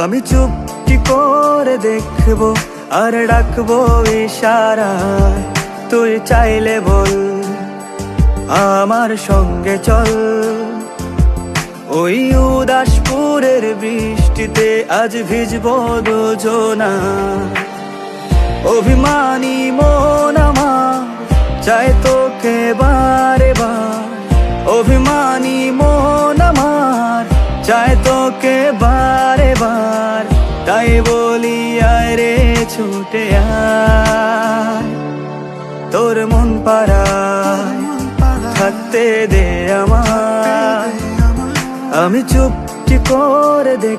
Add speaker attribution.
Speaker 1: আমি চুপটি করে দেখবো আর ডাকবো ইশারায়, তুই চাইলে বল আমার সঙ্গে চল। ওই উদাসপুরের বৃষ্টিতে আজ ভিজবো দুজনা, অভিমানী মন আমার চাই তোকে বারে বার, অভিমানী মন আমার চাই তোকে বারে বার। তাই বলি আয় রে ছুটে আয়, তোর মন পাড়ায় থাকতে দে আমায়। আমি চুপটি করে দেখ